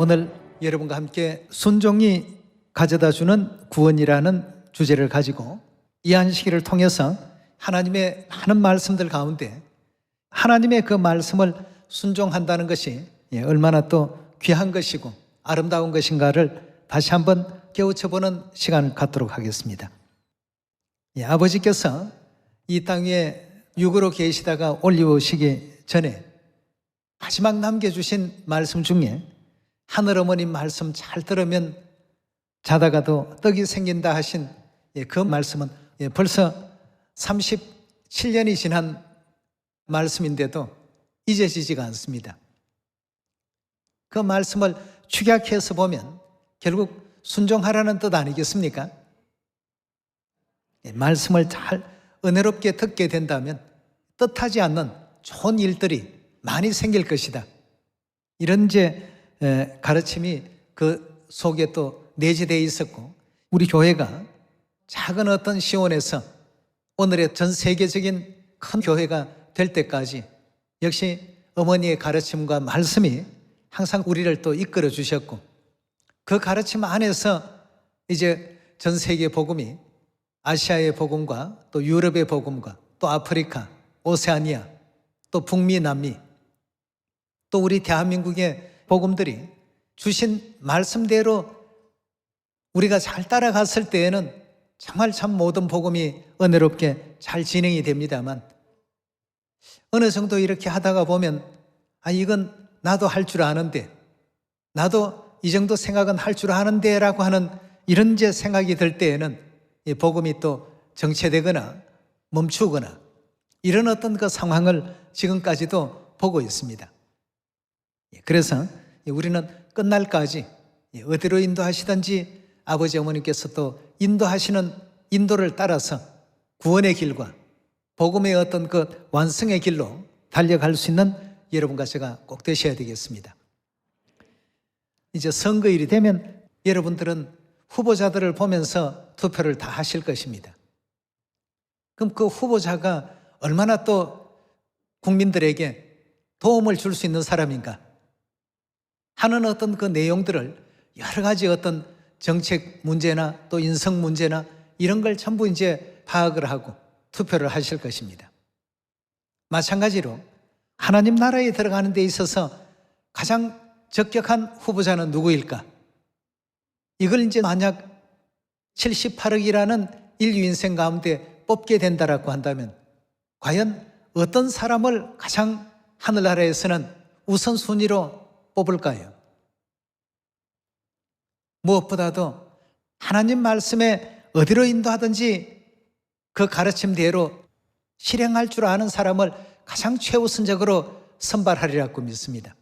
오늘 여러분과 함께 순종이 가져다주는 구원이라는 주제를 가지고 이 한 시기를 통해서 하나님의 많은 말씀들 가운데 하나님의 그 말씀을 순종한다는 것이 얼마나 또 귀한 것이고 아름다운 것인가를 다시 한번 깨우쳐보는 시간을 갖도록 하겠습니다. 아버지께서 이 땅 위에 육으로 계시다가 올리우시기 전에 마지막 남겨주신 말씀 중에 하늘어머니 말씀 잘 들으면 자다가도 떡이 생긴다 하신 그 말씀은 벌써 37년이 지난 말씀인데도 잊어지지가 않습니다. 그 말씀을 축약해서 보면 결국 순종하라는 뜻 아니겠습니까? 말씀을 잘 은혜롭게 듣게 된다면 뜻하지 않는 좋은 일들이 많이 생길 것이다. 이런 가르침이 그 속에 또 내재되어 있었고, 우리 교회가 작은 어떤 시온에서 오늘의 전 세계적인 큰 교회가 될 때까지 역시 어머니의 가르침과 말씀이 항상 우리를 또 이끌어 주셨고, 그 가르침 안에서 이제 전 세계 복음이 아시아의 복음과 또 유럽의 복음과 또 아프리카, 오세아니아, 또 북미, 남미, 또 우리 대한민국의 복음들이 주신 말씀대로 우리가 잘 따라갔을 때에는 정말 참 모든 복음이 은혜롭게 잘 진행이 됩니다만, 어느 정도 이렇게 하다가 보면 이건 나도 할 줄 아는데, 나도 이 정도 생각은 할 줄 아는데 라고 하는 이런 생각이 들 때에는 이 복음이 또 정체되거나 멈추거나 이런 어떤 그 상황을 지금까지도 보고 있습니다. 그래서 우리는 끝날까지 어디로 인도하시든지 아버지 어머니께서 또 인도하시는 인도를 따라서 구원의 길과 복음의 어떤 그 완성의 길로 달려갈 수 있는 여러분과 제가 꼭 되셔야 되겠습니다. 이제 선거일이 되면 여러분들은 후보자들을 보면서 투표를 다 하실 것입니다. 그럼 그 후보자가 얼마나 또 국민들에게 도움을 줄 수 있는 사람인가 하는 어떤 그 내용들을 여러 가지 어떤 정책 문제나 또 인성 문제나 이런 걸 전부 이제 파악을 하고 투표를 하실 것입니다. 마찬가지로 하나님 나라에 들어가는 데 있어서 가장 적격한 후보자는 누구일까? 이걸 이제 만약 78억이라는 인류 인생 가운데 뽑게 된다라고 한다면 과연 어떤 사람을 가장 하늘나라에서는 우선순위로 뽑을까요? 무엇보다도 하나님 말씀에 어디로 인도하든지 그 가르침대로 실행할 줄 아는 사람을 가장 최우선적으로 선발하리라고 믿습니다.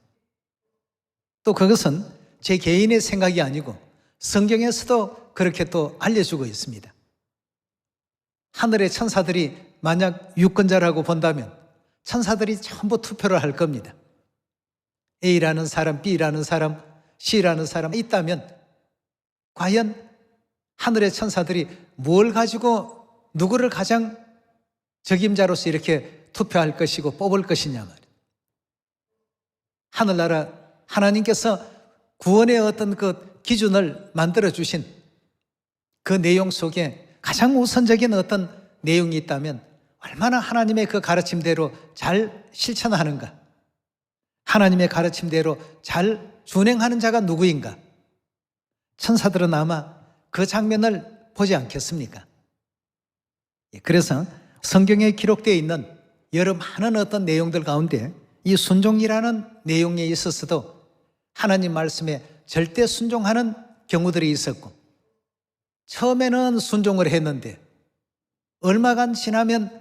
또 그것은 제 개인의 생각이 아니고 성경에서도 그렇게 또 알려주고 있습니다. 하늘의 천사들이 만약 유권자라고 본다면 천사들이 전부 투표를 할 겁니다. A라는 사람, B라는 사람, C라는 사람 있다면 과연 하늘의 천사들이 뭘 가지고 누구를 가장 적임자로서 이렇게 투표할 것이고 뽑을 것이냐 말이에요. 하늘나라 하나님께서 구원의 어떤 그 기준을 만들어주신 그 내용 속에 가장 우선적인 어떤 내용이 있다면 얼마나 하나님의 그 가르침대로 잘 실천하는가, 하나님의 가르침대로 잘 준행하는 자가 누구인가, 천사들은 아마 그 장면을 보지 않겠습니까? 그래서 성경에 기록되어 있는 여러 많은 어떤 내용들 가운데 이 순종이라는 내용에 있어서도 하나님 말씀에 절대 순종하는 경우들이 있었고, 처음에는 순종을 했는데 얼마간 지나면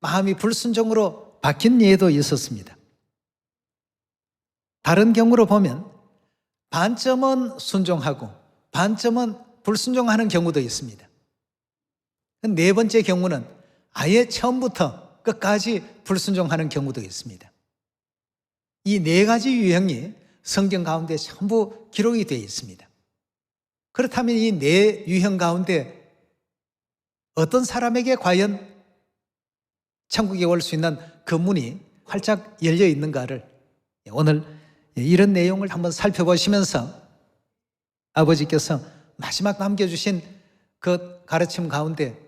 마음이 불순종으로 바뀐 예도 있었습니다. 다른 경우로 보면 반점은 순종하고 반점은 불순종하는 경우도 있습니다. 네 번째 경우는 아예 처음부터 끝까지 불순종하는 경우도 있습니다. 이 네 가지 유형이 성경 가운데 전부 기록이 되어 있습니다. 그렇다면 이 네 유형 가운데 어떤 사람에게 과연 천국에 올 수 있는 그 문이 활짝 열려 있는가를 오늘 이런 내용을 한번 살펴보시면서 아버지께서 마지막 남겨주신 그 가르침 가운데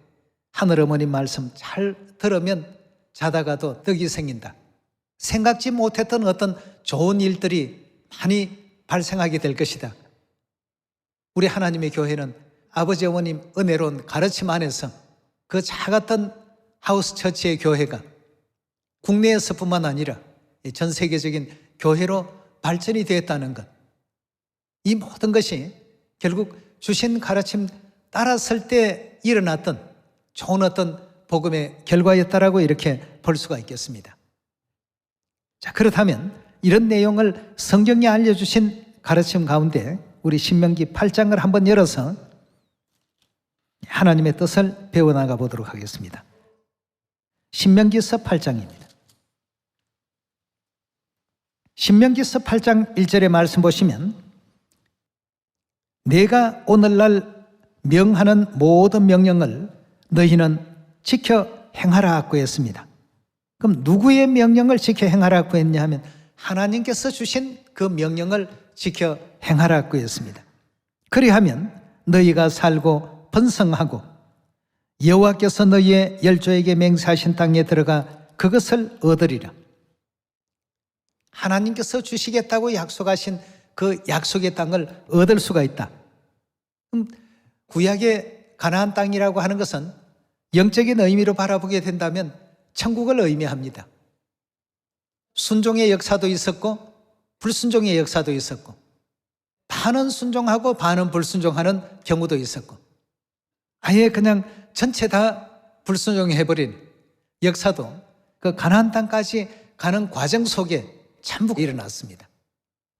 하늘 어머님 말씀 잘 들으면 자다가도 떡이 생긴다. 생각지 못했던 어떤 좋은 일들이 많이 발생하게 될 것이다. 우리 하나님의 교회는 아버지 어머님 은혜로운 가르침 안에서 그 작았던 하우스 처치의 교회가 국내에서뿐만 아니라 전 세계적인 교회로 발전이 되었다는 것. 이 모든 것이 결국 주신 가르침 따랐을 때 일어났던 좋은 어떤 복음의 결과였다라고 이렇게 볼 수가 있겠습니다. 자, 그렇다면 이런 내용을 성경이 알려주신 가르침 가운데 우리 신명기 8장을 한번 열어서 하나님의 뜻을 배워나가 보도록 하겠습니다. 신명기서 8장입니다. 신명기서 8장 1절의 말씀 보시면 내가 오늘날 명하는 모든 명령을 너희는 지켜 행하라고 했습니다. 그럼 누구의 명령을 지켜 행하라고 했냐 하면 하나님께서 주신 그 명령을 지켜 행하라고 했습니다. 그리하면 너희가 살고 번성하고 여호와께서 너희의 열조에게 맹세하신 땅에 들어가 그것을 얻으리라. 하나님께서 주시겠다고 약속하신 그 약속의 땅을 얻을 수가 있다. 구약의 가나안 땅이라고 하는 것은 영적인 의미로 바라보게 된다면 천국을 의미합니다. 순종의 역사도 있었고 불순종의 역사도 있었고 반은 순종하고 반은 불순종하는 경우도 있었고 아예 그냥 전체 다 불순종해버린 역사도 그 가나안 땅까지 가는 과정 속에 전부 일어났습니다.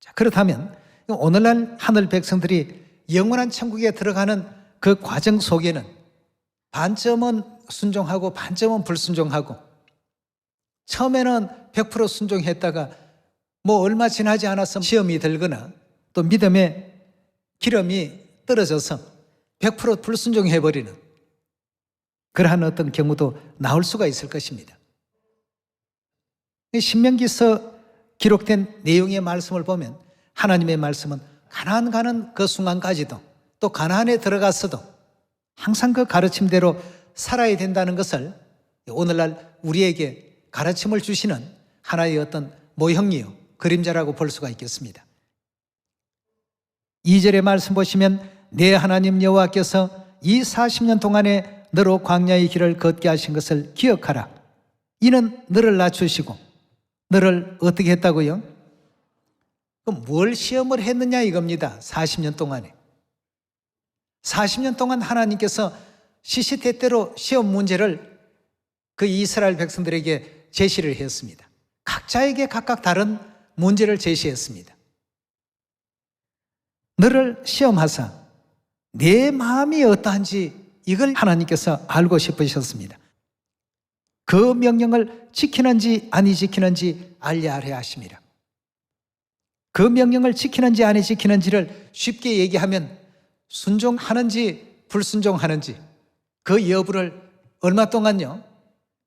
자, 그렇다면 오늘날 하늘 백성들이 영원한 천국에 들어가는 그 과정 속에는 반점은 순종하고 반점은 불순종하고 처음에는 100% 순종했다가 뭐 얼마 지나지 않아서 시험이 들거나 또 믿음의 기름이 떨어져서 100% 불순종해버리는 그러한 어떤 경우도 나올 수가 있을 것입니다. 신명기서 기록된 내용의 말씀을 보면 하나님의 말씀은 가나안 가는 그 순간까지도 또 가나안에 들어갔어도 항상 그 가르침대로 살아야 된다는 것을 오늘날 우리에게 가르침을 주시는 하나의 어떤 모형이요 그림자라고 볼 수가 있겠습니다. 2절의 말씀 보시면 내 하나님 여호와께서 이 40년 동안에 너로 광야의 길을 걷게 하신 것을 기억하라. 이는 너를 낮추시고 너를 어떻게 했다고요? 그럼 뭘 시험을 했느냐 이겁니다. 40년 동안에 40년 동안 하나님께서 시시때때로 시험 문제를 그 이스라엘 백성들에게 제시를 했습니다. 각자에게 각각 다른 문제를 제시했습니다. 너를 시험하사 내 마음이 어떠한지 이걸 하나님께서 알고 싶으셨습니다. 그 명령을 지키는지 아니 지키는지 알려 하려 하심이라. 그 명령을 지키는지 아니 지키는지를 쉽게 얘기하면 순종하는지 불순종하는지 그 여부를 얼마 동안요?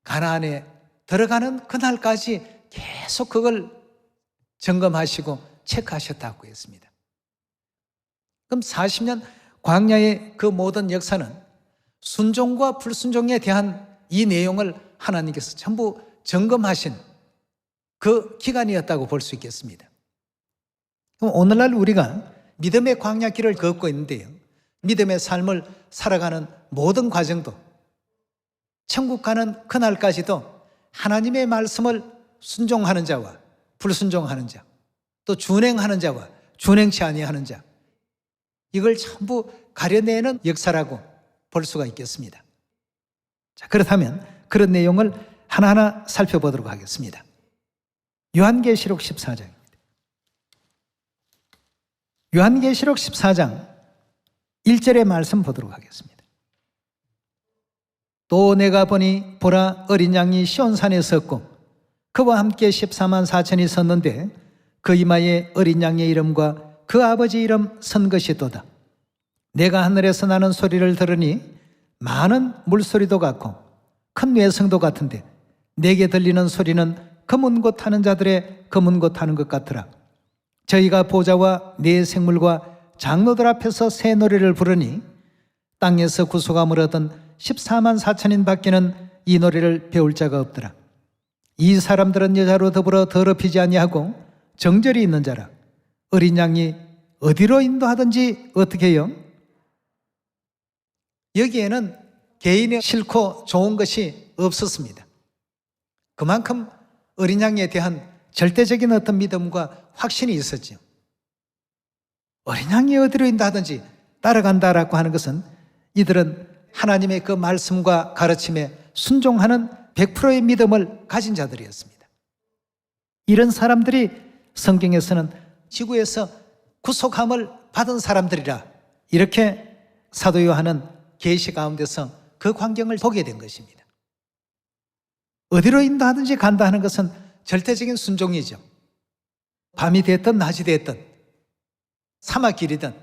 가나안에 들어가는 그날까지 계속 그걸 점검하시고 체크하셨다고 했습니다. 그럼 40년 광야의 그 모든 역사는 순종과 불순종에 대한 이 내용을 하나님께서 전부 점검하신 그 기간이었다고 볼 수 있겠습니다. 그럼 오늘날 우리가 믿음의 광야길을 걷고 있는데요. 믿음의 삶을 살아가는 모든 과정도 천국 가는 그날까지도 하나님의 말씀을 순종하는 자와 불순종하는 자, 또 준행하는 자와 준행치 아니하는 자, 이걸 전부 가려내는 역사라고 볼 수가 있겠습니다. 자, 그렇다면 그런 내용을 하나하나 살펴보도록 하겠습니다. 요한계시록 14장입니다. 요한계시록 14장 1절의 말씀 보도록 하겠습니다. 또 내가 보니 보라 어린 양이 시온산에 섰고 그와 함께 14만 4천이 섰는데 그 이마에 어린 양의 이름과 그 아버지 이름 선 것이도다. 내가 하늘에서 나는 소리를 들으니 많은 물소리도 같고 큰 외성도 같은데 내게 들리는 소리는 검은 곶 타는 자들의 검은 곶 타는 것 같더라. 저희가 보좌와 네 생물과 장로들 앞에서 새 노래를 부르니 땅에서 구속함을 얻은 14만 4천인 밖에는 이 노래를 배울 자가 없더라. 이 사람들은 여자로 더불어 더럽히지 아니하고 정절이 있는 자라. 어린 양이 어디로 인도하든지 어떻게 해요? 여기에는 개인의 싫고 좋은 것이 없었습니다. 그만큼 어린 양에 대한 절대적인 어떤 믿음과 확신이 있었죠. 어린 양이 어디로 인도하든지 따라간다라고 하는 것은 이들은 하나님의 그 말씀과 가르침에 순종하는 100%의 믿음을 가진 자들이었습니다. 이런 사람들이 성경에서는 지구에서 구속함을 받은 사람들이라 이렇게 사도 요한은 계시 가운데서 그 광경을 보게 된 것입니다. 어디로 인도하든지 간다 하는 것은 절대적인 순종이죠. 밤이 됐든 낮이 됐든 사막길이든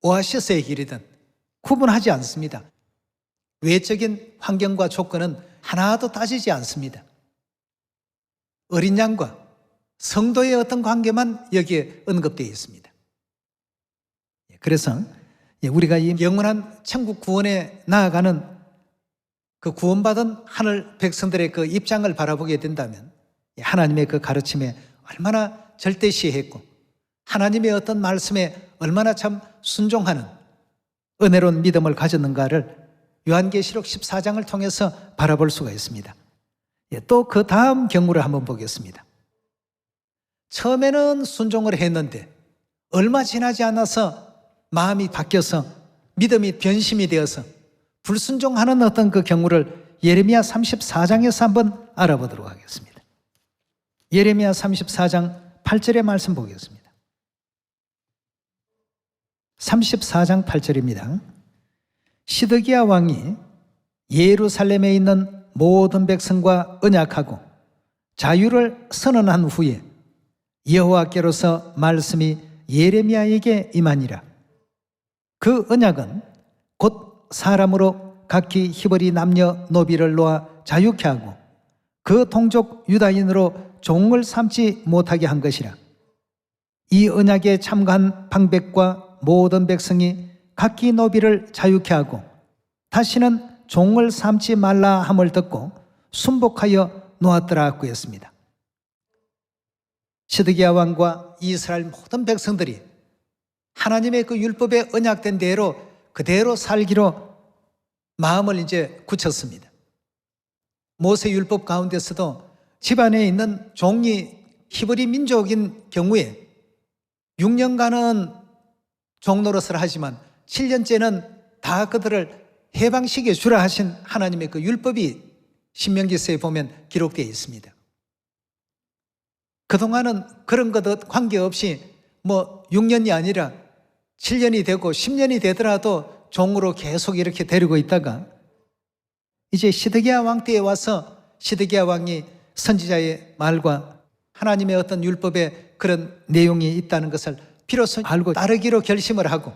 오아시스의 길이든 구분하지 않습니다. 외적인 환경과 조건은 하나도 따지지 않습니다. 어린 양과 성도의 어떤 관계만 여기에 언급되어 있습니다. 그래서 우리가 이 영원한 천국 구원에 나아가는 그 구원받은 하늘 백성들의 그 입장을 바라보게 된다면 하나님의 그 가르침에 얼마나 절대시했고 하나님의 어떤 말씀에 얼마나 참 순종하는 은혜로운 믿음을 가졌는가를 요한계시록 14장을 통해서 바라볼 수가 있습니다. 또 그 다음 경우를 한번 보겠습니다. 처음에는 순종을 했는데 얼마 지나지 않아서 마음이 바뀌어서 믿음이 변심이 되어서 불순종하는 어떤 그 경우를 예레미야 34장에서 한번 알아보도록 하겠습니다. 예레미야 34장 8절의 말씀 보겠습니다. 34장 8절입니다. 시드기야 왕이 예루살렘에 있는 모든 백성과 언약하고 자유를 선언한 후에 여호와께로서 말씀이 예레미야에게 임하니라. 그 언약은 곧 사람으로 각기 히브리 남녀 노비를 놓아 자유케 하고 그 동족 유다인으로 종을 삼지 못하게 한 것이라. 이 언약에 참가한 방백과 모든 백성이 각기 노비를 자유케 하고 다시는 종을 삼지 말라 함을 듣고 순복하여 놓았더라 하였습니다. 시드기야 왕과 이스라엘 모든 백성들이 하나님의 그 율법에 언약된 대로 그대로 살기로 마음을 이제 굳혔습니다. 모세 율법 가운데서도 집안에 있는 종이 히브리 민족인 경우에 6년간은 종노릇을 하지만 7년째는 다 그들을 해방시켜 주라 하신 하나님의 그 율법이 신명기서에 보면 기록되어 있습니다. 그동안은 그런 것 관계없이 6년이 아니라 7년이 되고 10년이 되더라도 종으로 계속 이렇게 데리고 있다가 이제 시드기야 왕 때에 와서 시드기야 왕이 선지자의 말과 하나님의 어떤 율법에 그런 내용이 있다는 것을 비로소 알고 따르기로 결심을 하고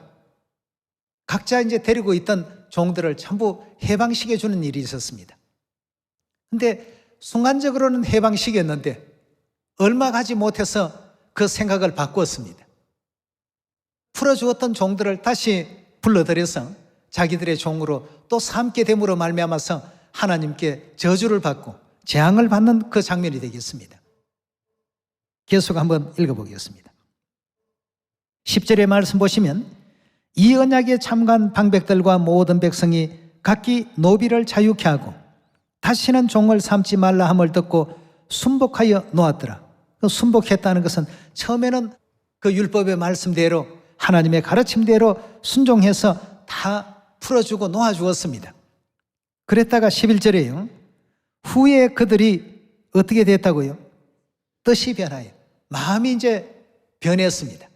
각자 이제 데리고 있던 종들을 전부 해방시켜 주는 일이 있었습니다. 근데 순간적으로는 해방시켰는데 얼마 가지 못해서 그 생각을 바꾸었습니다. 풀어주었던 종들을 다시 불러들여서 자기들의 종으로 또 삼게 됨으로 말미암아서 하나님께 저주를 받고 재앙을 받는 그 장면이 되겠습니다. 계속 한번 읽어보겠습니다. 10절의 말씀 보시면 이 언약에 참가한 방백들과 모든 백성이 각기 노비를 자유케 하고 다시는 종을 삼지 말라 함을 듣고 순복하여 놓았더라. 순복했다는 것은 처음에는 그 율법의 말씀대로 하나님의 가르침대로 순종해서 다 풀어주고 놓아주었습니다. 그랬다가 11절에요. 후에 그들이 어떻게 됐다고요? 뜻이 변하여 마음이 이제 변했습니다.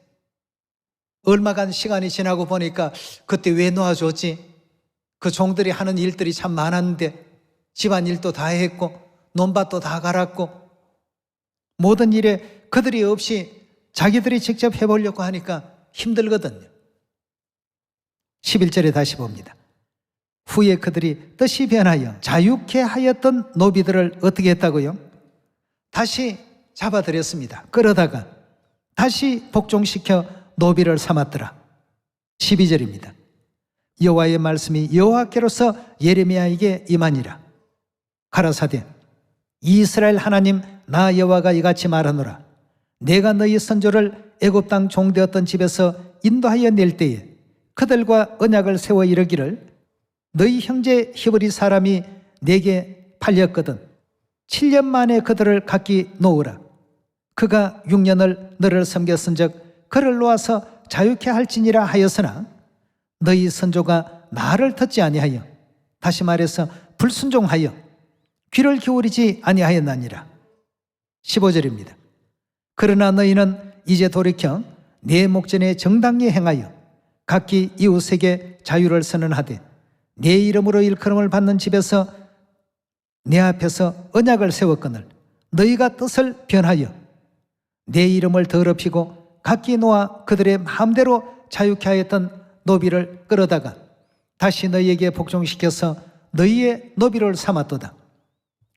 얼마간 시간이 지나고 보니까 그때 왜 놓아줬지? 그 종들이 하는 일들이 참 많았는데 집안일도 다 했고 논밭도 다 갈았고 모든 일에 그들이 없이 자기들이 직접 해보려고 하니까 힘들거든요. 11절에 다시 봅니다. 후에 그들이 뜻이 변하여 자유케 하였던 노비들을 어떻게 했다고요? 다시 잡아들였습니다. 끌어다가 다시 복종시켜 노비를 삼았더라. 12절입니다. 여호와의 말씀이 여호와께로서 예레미야에게 임하니라. 가라사대 이스라엘 하나님 나 여호와가 이같이 말하노라. 내가 너희 선조를 애굽 땅 종되었던 집에서 인도하여 낼 때에 그들과 언약을 세워 이르기를 너희 형제 히브리 사람이 내게 팔렸거든 7년 만에 그들을 각기 놓으라. 그가 6년을 너를 섬겼은즉 그를 놓아서 자유케 할지니라 하였으나 너희 선조가 나를 듣지 아니하여, 다시 말해서 불순종하여 귀를 기울이지 아니하였나니라. 15절입니다. 그러나 너희는 이제 돌이켜 내 목전에 정당히 행하여 각기 이웃에게 자유를 선언하되 내 이름으로 일컬음을 받는 집에서 내 앞에서 언약을 세웠거늘 너희가 뜻을 변하여 내 이름을 더럽히고 각기 놓아 그들의 마음대로 자유케 하였던 노비를 끌어다가 다시 너희에게 복종시켜서 너희의 노비를 삼았도다.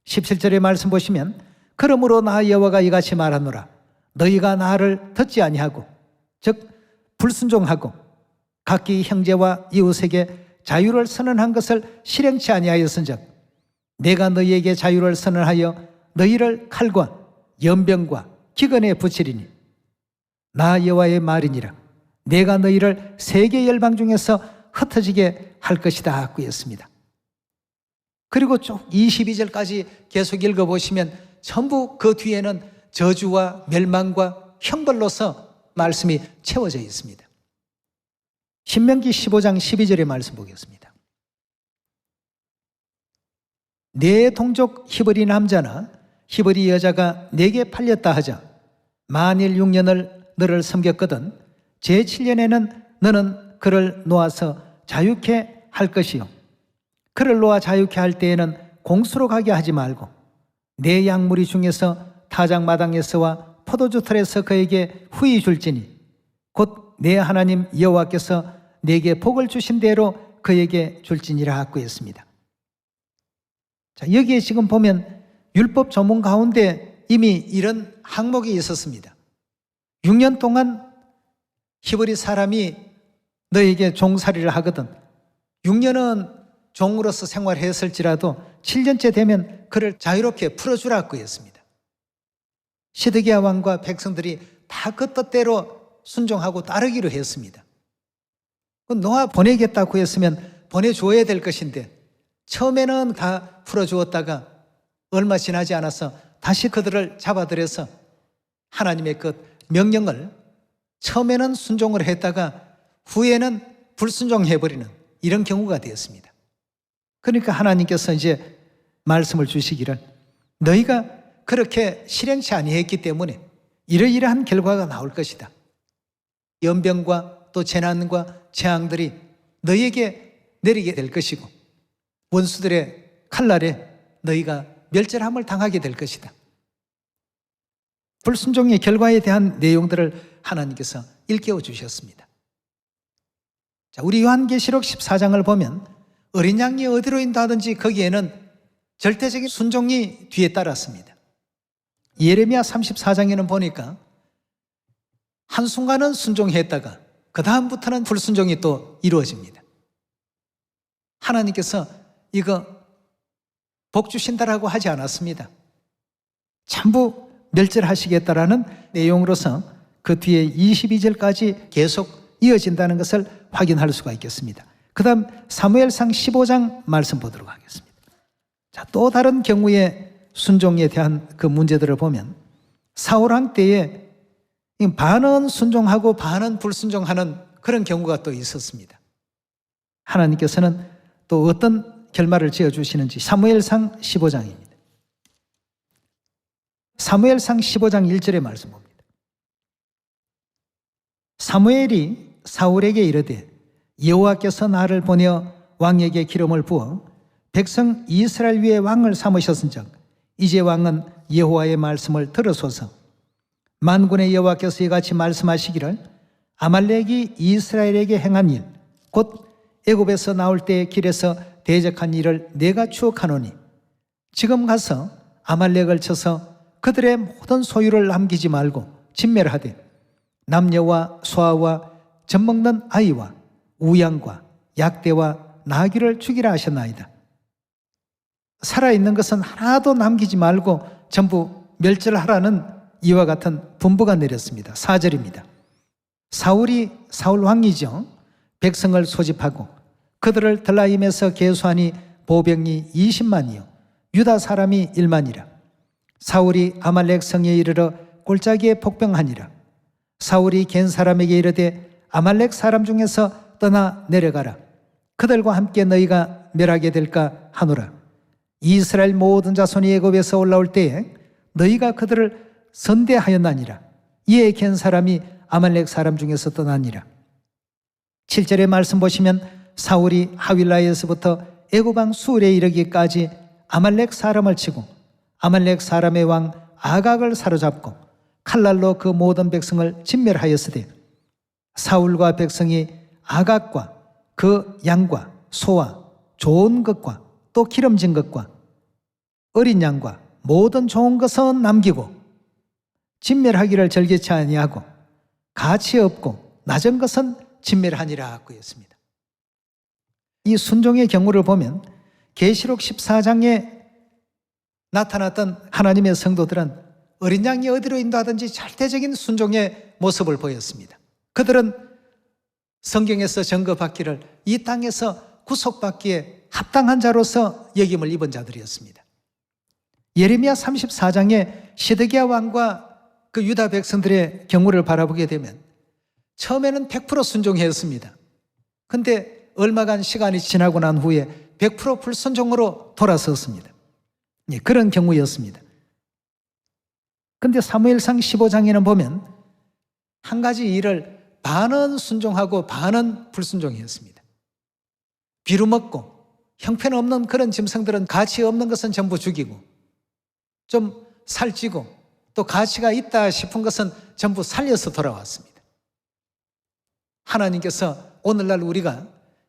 17절의 말씀 보시면 그러므로 나 여호와가 이같이 말하노라. 너희가 나를 듣지 아니하고 즉 불순종하고 각기 형제와 이웃에게 자유를 선언한 것을 실행치 아니하였은즉 내가 너희에게 자유를 선언하여 너희를 칼과 연병과 기근에 붙이리니 나 여호와의 말이니라. 내가 너희를 세계 열방 중에서 흩어지게 할 것이다 하고 했습니다. 그리고 쭉 22절까지 계속 읽어보시면 전부 그 뒤에는 저주와 멸망과 형벌로서 말씀이 채워져 있습니다. 신명기 15장 12절의 말씀 보겠습니다. 내 동족 히브리 남자나 히브리 여자가 내게 팔렸다 하자 만일 6년을 너를 섬겼거든 제7년에는 너는 그를 놓아서 자유케 할 것이요 그를 놓아 자유케 할 때에는 공수로 가게 하지 말고 내 양무리 중에서 타작마당에서와 포도주 틀에서 그에게 후히 줄지니 곧 내 하나님 여호와께서 내게 복을 주신 대로 그에게 줄지니라 하고 했습니다. 자, 여기에 지금 보면 율법 조문 가운데 이미 이런 항목이 있었습니다. 6년 동안 히브리 사람이 너에게 종살이를 하거든 6년은 종으로서 생활했을지라도 7년째 되면 그를 자유롭게 풀어주라고 했습니다. 시드기야 왕과 백성들이 다 그 뜻대로 순종하고 따르기로 했습니다. 놓아 보내겠다고 했으면 보내줘야 될 것인데 처음에는 다 풀어주었다가 얼마 지나지 않아서 다시 그들을 잡아들여서 하나님의 그 명령을 처음에는 순종을 했다가 후에는 불순종해버리는 이런 경우가 되었습니다. 그러니까 하나님께서 이제 말씀을 주시기를 너희가 그렇게 실행치 아니했기 때문에 이러이러한 결과가 나올 것이다. 연병과 또 재난과 재앙들이 너희에게 내리게 될 것이고 원수들의 칼날에 너희가 멸절함을 당하게 될 것이다. 불순종의 결과에 대한 내용들을 하나님께서 일깨워 주셨습니다. 자, 우리 요한계시록 14장을 보면 어린 양이 어디로 인도하든지 거기에는 절대적인 순종이 뒤에 따랐습니다. 예레미야 34장에는 보니까 한순간은 순종했다가 그 다음부터는 불순종이 또 이루어집니다. 하나님께서 이거 복 주신다라고 하지 않았습니다. 전부 멸절하시겠다라는 내용으로서 그 뒤에 22절까지 계속 이어진다는 것을 확인할 수가 있겠습니다. 그 다음 사무엘상 15장 말씀 보도록 하겠습니다. 자, 또 다른 경우의 순종에 대한 그 문제들을 보면 사울왕 때에 반은 순종하고 반은 불순종하는 그런 경우가 또 있었습니다. 하나님께서는 또 어떤 결말을 지어주시는지 사무엘상 15장입니다. 사무엘상 15장 1절의 말씀 봅니다. 사무엘이 사울에게 이르되 여호와께서 나를 보내어 왕에게 기름을 부어 백성 이스라엘 위에 왕을 삼으셨은즉 이제 왕은 여호와의 말씀을 들으소서. 만군의 여호와께서 이같이 말씀하시기를 아말렉이 이스라엘에게 행한 일 곧 애굽에서 나올 때의 길에서 대적한 일을 내가 추억하노니 지금 가서 아말렉을 쳐서 그들의 모든 소유를 남기지 말고 진멸하되 남녀와 소아와 젖먹는 아이와 우양과 약대와 나귀를 죽이라 하셨나이다. 살아있는 것은 하나도 남기지 말고 전부 멸절하라는 이와 같은 분부가 내렸습니다. 4절입니다. 사울이 사울 왕이죠. 백성을 소집하고 그들을 들라임에서 계수하니 보병이 20만이요 유다 사람이 1만이라. 사울이 아말렉 성에 이르러 골짜기에 폭병하니라. 사울이 겐 사람에게 이르되 아말렉 사람 중에서 떠나 내려가라. 그들과 함께 너희가 멸하게 될까 하노라. 이스라엘 모든 자손이 애굽에서 올라올 때에 너희가 그들을 선대하였나니라. 이에 겐 사람이 아말렉 사람 중에서 떠나니라. 7절의 말씀 보시면 사울이 하윌라에서부터 애굽 왕 수울에 이르기까지 아말렉 사람을 치고 아말렉 사람의 왕 아각을 사로잡고 칼날로 그 모든 백성을 진멸하였으되 사울과 백성이 아각과 그 양과 소와 좋은 것과 또 기름진 것과 어린 양과 모든 좋은 것은 남기고 진멸하기를 절개치 아니하고 가치 없고 낮은 것은 진멸하니라 하고 했습니다. 이 순종의 경우를 보면 계시록 14장에 나타났던 하나님의 성도들은 어린 양이 어디로 인도하든지 절대적인 순종의 모습을 보였습니다. 그들은 성경에서 증거받기를 이 땅에서 구속받기에 합당한 자로서 여김을 입은 자들이었습니다. 예레미야 34장에 시드기야 왕과 그 유다 백성들의 경우를 바라보게 되면 처음에는 100% 순종했습니다. 근데 얼마간 시간이 지나고 난 후에 100% 불순종으로 돌아섰습니다. 그런 경우였습니다. 근데 사무엘상 15장에는 보면 한 가지 일을 반은 순종하고 반은 불순종했습니다. 비루먹고 형편없는 그런 짐승들은 가치 없는 것은 전부 죽이고 좀 살찌고 또 가치가 있다 싶은 것은 전부 살려서 돌아왔습니다. 하나님께서 오늘날 우리가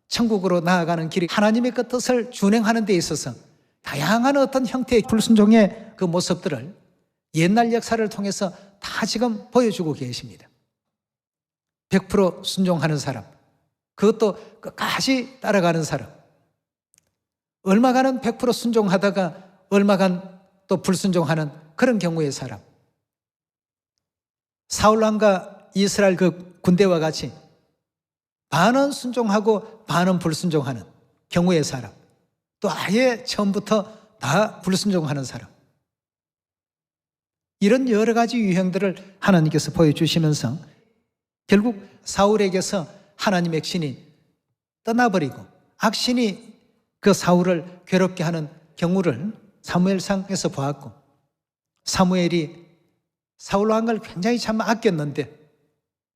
천국으로 나아가는 길이 하나님의 그 뜻을 준행하는 데 있어서 다양한 어떤 형태의 불순종의 그 모습들을 옛날 역사를 통해서 다 지금 보여주고 계십니다. 100% 순종하는 사람, 그것도 끝까지 따라가는 사람, 얼마간은 100% 순종하다가 얼마간 또 불순종하는 그런 경우의 사람, 사울왕과 이스라엘 그 군대와 같이 반은 순종하고 반은 불순종하는 경우의 사람, 또 아예 처음부터 다 불순종하는 사람, 이런 여러 가지 유형들을 하나님께서 보여주시면서 결국 사울에게서 하나님의 신이 떠나버리고 악신이 그 사울을 괴롭게 하는 경우를 사무엘상에서 보았고, 사무엘이 사울 왕을 굉장히 참 아꼈는데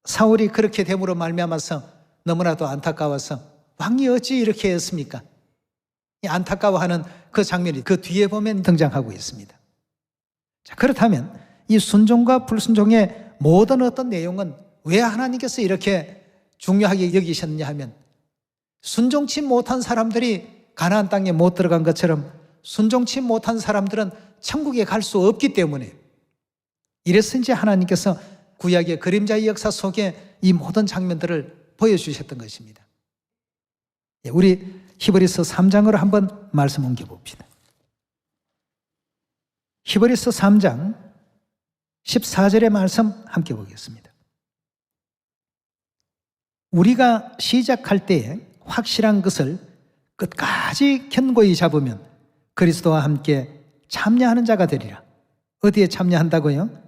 사울이 그렇게 됨으로 말미암아서 너무나도 안타까워서 왕이 어찌 이렇게 했습니까? 이 안타까워하는 그 장면이 그 뒤에 보면 등장하고 있습니다. 자, 그렇다면 이 순종과 불순종의 모든 어떤 내용은 왜 하나님께서 이렇게 중요하게 여기셨느냐 하면 순종치 못한 사람들이 가나안 땅에 못 들어간 것처럼 순종치 못한 사람들은 천국에 갈 수 없기 때문에, 이래서 이제 하나님께서 구약의 그림자의 역사 속에 이 모든 장면들을 보여주셨던 것입니다. 우리 히브리서 3장으로 한번 말씀 옮겨봅시다. 히브리서 3장 14절의 말씀 함께 보겠습니다. 우리가 시작할 때에 확실한 것을 끝까지 견고히 잡으면 그리스도와 함께 참여하는 자가 되리라. 어디에 참여한다고요?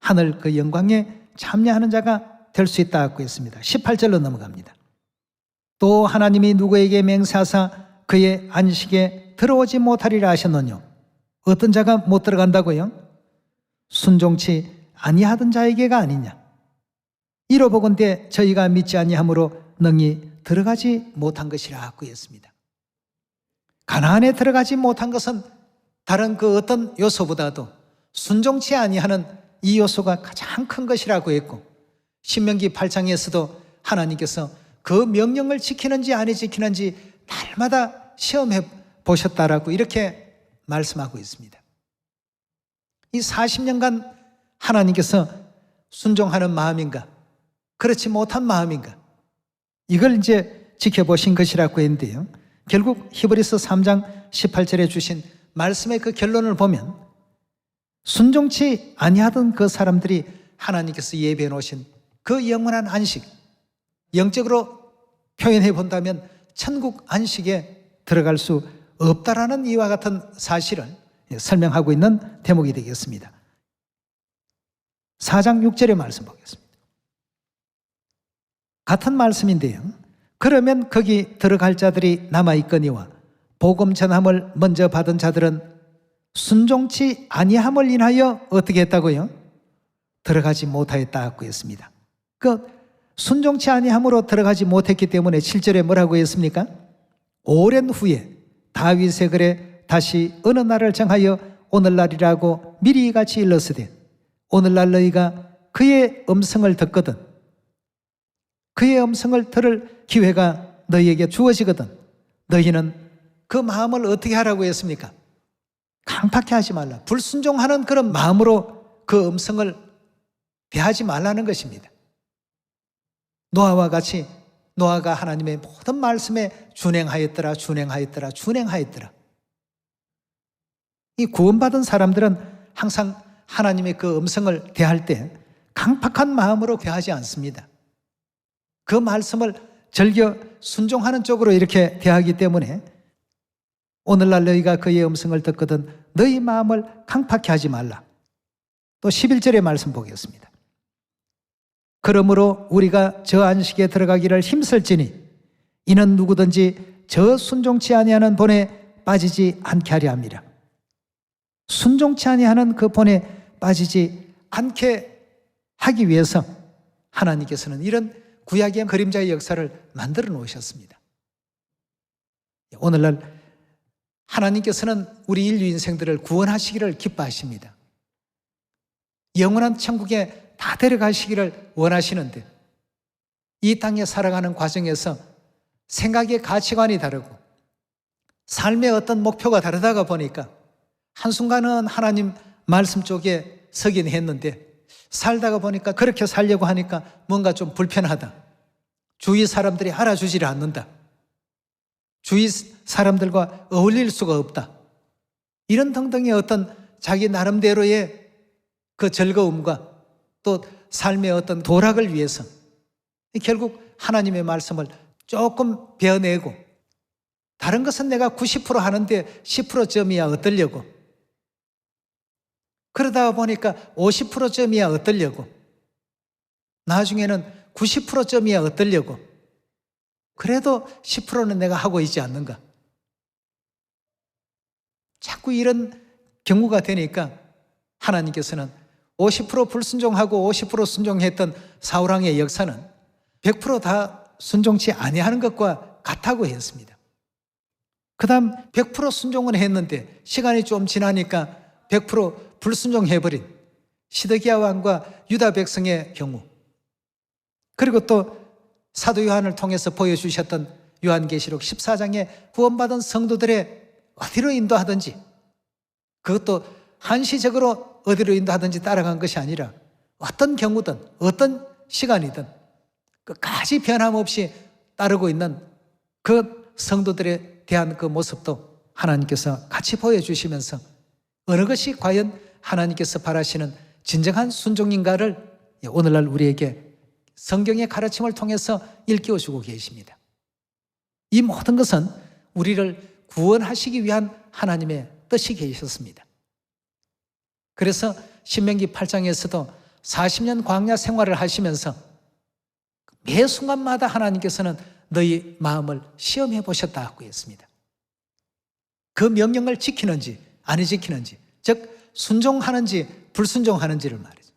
하늘 그 영광에 참여하는 자가 될 수 있다고 했습니다. 18절로 넘어갑니다. 또 하나님이 누구에게 맹세하사 그의 안식에 들어오지 못하리라 하셨느뇨. 어떤 자가 못 들어간다고요? 순종치 아니하던 자에게가 아니냐. 이로보건대 저희가 믿지 아니함으로 능히 들어가지 못한 것이라고 했습니다. 가나안에 들어가지 못한 것은 다른 그 어떤 요소보다도 순종치 아니하는 이 요소가 가장 큰 것이라고 했고, 신명기 8장에서도 하나님께서 그 명령을 지키는지 안 지키는지 날마다 시험해 보셨다라고 이렇게 말씀하고 있습니다. 이 40년간 하나님께서 순종하는 마음인가 그렇지 못한 마음인가? 이걸 이제 지켜보신 것이라고 했는데요. 결국 히브리서 3장 18절에 주신 말씀의 그 결론을 보면 순종치 아니하던 그 사람들이 하나님께서 예비해 놓으신 그 영원한 안식, 영적으로 표현해 본다면 천국 안식에 들어갈 수 없다라는 이와 같은 사실을 설명하고 있는 대목이 되겠습니다. 4장 6절의 말씀 보겠습니다. 같은 말씀인데요. 그러면 거기 들어갈 자들이 남아있거니와 복음 전함을 먼저 받은 자들은 순종치 아니함을 인하여 어떻게 했다고요? 들어가지 못하였다고 했습니다. 그 순종치 아니함으로 들어가지 못했기 때문에 7절에 뭐라고 했습니까? 오랜 후에 다윗의 글에 다시 어느 날을 정하여 오늘날이라고 미리 같이 일렀으되 오늘날 너희가 그의 음성을 듣거든 그의 음성을 들을 기회가 너희에게 주어지거든 너희는 그 마음을 어떻게 하라고 했습니까? 강팍해 하지 말라. 불순종하는 그런 마음으로 그 음성을 대하지 말라는 것입니다. 노아와 같이 노아가 하나님의 모든 말씀에 준행하였더라. 이 구원받은 사람들은 항상 하나님의 그 음성을 대할 때 강팍한 마음으로 대하지 않습니다. 그 말씀을 즐겨 순종하는 쪽으로 이렇게 대하기 때문에 오늘날 너희가 그의 음성을 듣거든 너희 마음을 강팍해 하지 말라. 또 11절의 말씀 보겠습니다. 그러므로 우리가 저 안식에 들어가기를 힘쓸지니 이는 누구든지 저 순종치 아니하는 본에 빠지지 않게 하려 함이라. 순종치 아니하는 그 본에 빠지지 않게 하기 위해서 하나님께서는 이런 구약의 그림자의 역사를 만들어 놓으셨습니다. 오늘날 하나님께서는 우리 인류 인생들을 구원하시기를 기뻐하십니다. 영원한 천국에 다 데려가시기를 원하시는데 이 땅에 살아가는 과정에서 생각의 가치관이 다르고 삶의 어떤 목표가 다르다가 보니까 한순간은 하나님 말씀 쪽에 서긴 했는데 살다가 보니까 그렇게 살려고 하니까 뭔가 좀 불편하다. 주위 사람들이 알아주지를 않는다. 주위 사람들과 어울릴 수가 없다. 이런 등등의 어떤 자기 나름대로의 그 즐거움과 또 삶의 어떤 도락을 위해서 결국 하나님의 말씀을 조금 베어내고 다른 것은 내가 90% 하는데 10%점이야 어떠려고 그러다 보니까 50%점이야 어떠려고 나중에는 90%점이야 어떠려고 그래도 10%는 내가 하고 있지 않는가. 자꾸 이런 경우가 되니까 하나님께서는 50% 불순종하고 50% 순종했던 사울왕의 역사는 100%다 순종치 아니하는 것과 같다고 했습니다. 그 다음 100% 순종은 했는데 시간이 좀 지나니까 100% 불순종해버린 시드기야 왕과 유다 백성의 경우 그리고 또 사도 요한을 통해서 보여주셨던 요한계시록 14장에 구원받은 성도들의 어디로 인도하든지 그것도 한시적으로 어디로 인도하든지 따라간 것이 아니라 어떤 경우든 어떤 시간이든 끝까지 변함없이 따르고 있는 그 성도들에 대한 그 모습도 하나님께서 같이 보여주시면서 어느 것이 과연 하나님께서 바라시는 진정한 순종인가를 오늘날 우리에게 성경의 가르침을 통해서 일깨워주고 계십니다. 이 모든 것은 우리를 구원하시기 위한 하나님의 뜻이 계셨습니다. 그래서 신명기 8장에서도 40년 광야 생활을 하시면서 매 순간마다 하나님께서는 너희 마음을 시험해 보셨다고 했습니다. 그 명령을 지키는지 안 지키는지 즉 순종하는지 불순종하는지를 말이죠.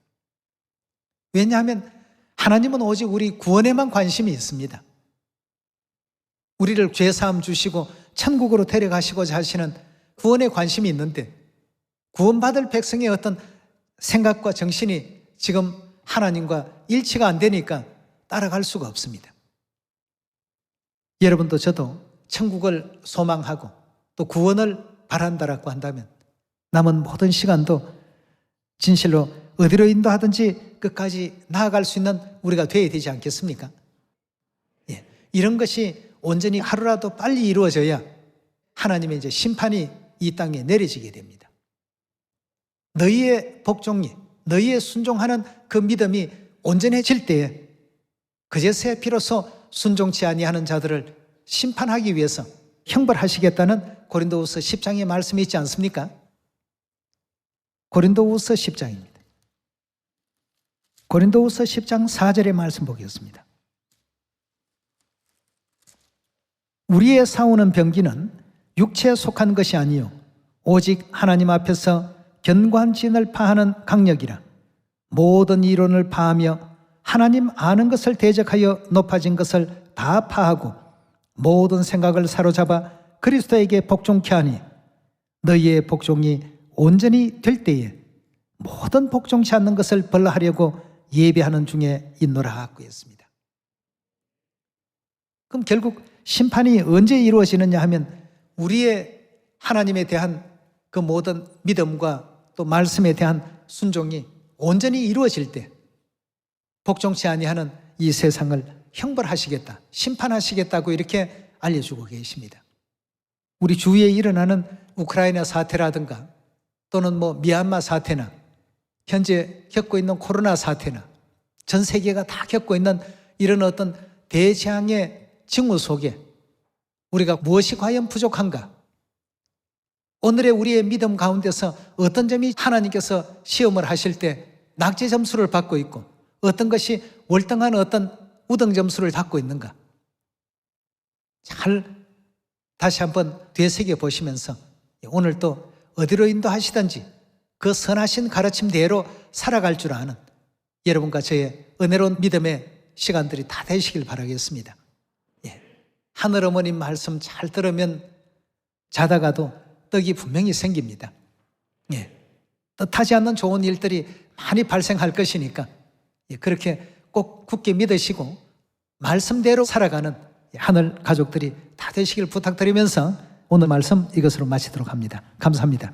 왜냐하면 하나님은 오직 우리 구원에만 관심이 있습니다. 우리를 죄사함 주시고 천국으로 데려가시고자 하시는 구원에 관심이 있는데 구원받을 백성의 어떤 생각과 정신이 지금 하나님과 일치가 안 되니까 따라갈 수가 없습니다. 여러분도 저도 천국을 소망하고 또 구원을 바란다라고 한다면 남은 모든 시간도 진실로 어디로 인도하든지 끝까지 나아갈 수 있는 우리가 되어야 되지 않겠습니까? 예, 이런 것이 온전히 하루라도 빨리 이루어져야 하나님의 이제 심판이 이 땅에 내려지게 됩니다. 너희의 복종이, 너희의 순종하는 그 믿음이 온전해질 때에 그제서야 비로소 순종치 아니하는 자들을 심판하기 위해서 형벌하시겠다는 고린도후서 10장의 말씀이 있지 않습니까? 고린도후서 10장입니다. 고린도후서 10장 4절의 말씀 보겠습니다. 우리의 싸우는 병기는 육체에 속한 것이 아니요 오직 하나님 앞에서 견고한 파하는 강력이라. 모든 이론을 파하며 하나님 아는 것을 대적하여 높아진 것을 다 파하고 모든 생각을 사로잡아 그리스도에게 복종케 하니 너희의 복종이 온전히 될 때에 모든 복종치 않는 것을 벌하려고 예배하는 중에 있노라 하고 했습니다. 그럼 결국 심판이 언제 이루어지느냐 하면 우리의 하나님에 대한 그 모든 믿음과 또 말씀에 대한 순종이 온전히 이루어질 때 복종치 아니하는 이 세상을 형벌하시겠다, 심판하시겠다고 이렇게 알려주고 계십니다. 우리 주위에 일어나는 우크라이나 사태라든가 또는 미얀마 사태나 현재 겪고 있는 코로나 사태나 전 세계가 다 겪고 있는 이런 어떤 대재앙의 징후 속에 우리가 무엇이 과연 부족한가? 오늘의 우리의 믿음 가운데서 어떤 점이 하나님께서 시험을 하실 때 낙제 점수를 받고 있고 어떤 것이 월등한 어떤 우등 점수를 받고 있는가? 잘 다시 한번 되새겨 보시면서 오늘 또 어디로 인도하시든지 그 선하신 가르침대로 살아갈 줄 아는 여러분과 저의 은혜로운 믿음의 시간들이 다 되시길 바라겠습니다. 하늘 어머님 말씀 잘 들으면 자다가도 떡이 분명히 생깁니다. 뜻하지 않는 좋은 일들이 많이 발생할 것이니까 그렇게 꼭 굳게 믿으시고 말씀대로 살아가는 하늘 가족들이 다 되시길 부탁드리면서 오늘 말씀 이것으로 마치도록 합니다. 감사합니다.